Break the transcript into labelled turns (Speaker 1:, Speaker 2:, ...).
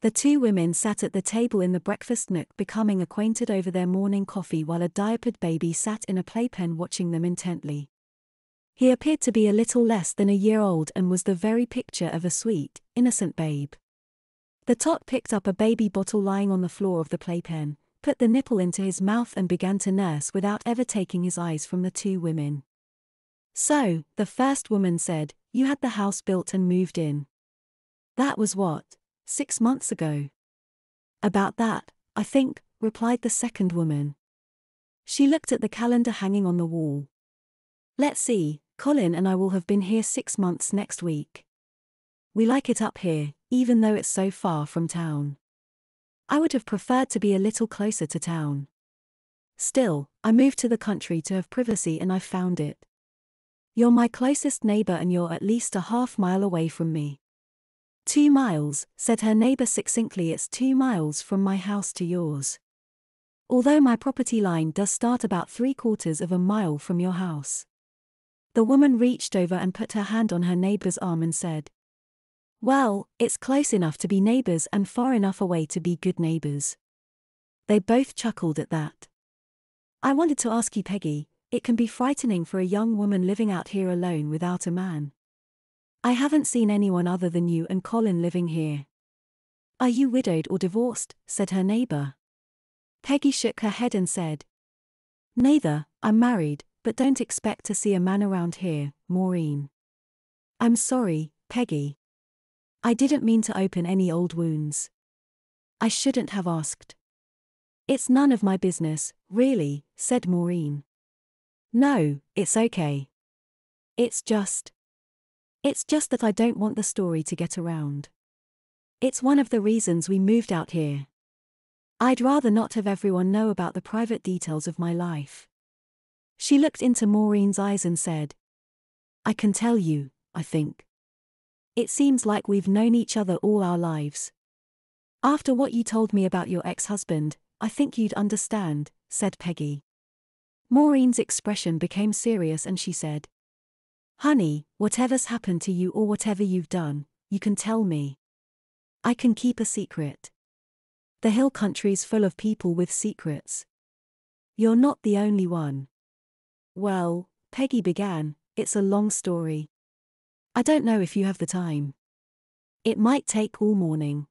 Speaker 1: The two women sat at the table in the breakfast nook becoming acquainted over their morning coffee while a diapered baby sat in a playpen watching them intently. He appeared to be a little less than a year old and was the very picture of a sweet, innocent babe. The tot picked up a baby bottle lying on the floor of the playpen, put the nipple into his mouth and began to nurse without ever taking his eyes from the two women. "So," the first woman said, "you had the house built and moved in." "That was what, 6 months ago?" "About that, I think," replied the second woman. She looked at the calendar hanging on the wall. "Let's see, Colin and I will have been here 6 months next week. We like it up here, even though it's so far from town. I would have preferred to be a little closer to town. Still, I moved to the country to have privacy and I've found it. You're my closest neighbor and you're at least a half-mile away from me." 2 miles, said her neighbor succinctly. "It's 2 miles from my house to yours. Although my property line does start about 3/4 of a mile from your house." The woman reached over and put her hand on her neighbor's arm and said, "Well, it's close enough to be neighbors and far enough away to be good neighbors." They both chuckled at that. "I wanted to ask you, Peggy, it can be frightening for a young woman living out here alone without a man. I haven't seen anyone other than you and Colin living here." "Are you widowed or divorced?" said her neighbor. Peggy shook her head and said, "Neither, I'm married, but don't expect to see a man around here, Maureen." "I'm sorry, Peggy. I didn't mean to open any old wounds. I shouldn't have asked." "It's none of my business, really," said Maureen. "No, it's okay. It's just that I don't want the story to get around. It's one of the reasons we moved out here. I'd rather not have everyone know about the private details of my life." She looked into Maureen's eyes and said, "I can tell you, I think. It seems like we've known each other all our lives. After what you told me about your ex-husband, I think you'd understand," said Peggy. Maureen's expression became serious and she said, "Honey, whatever's happened to you or whatever you've done, you can tell me. I can keep a secret. The hill country's full of people with secrets. You're not the only one." "Well," Peggy began, "it's a long story. I don't know if you have the time. It might take all morning."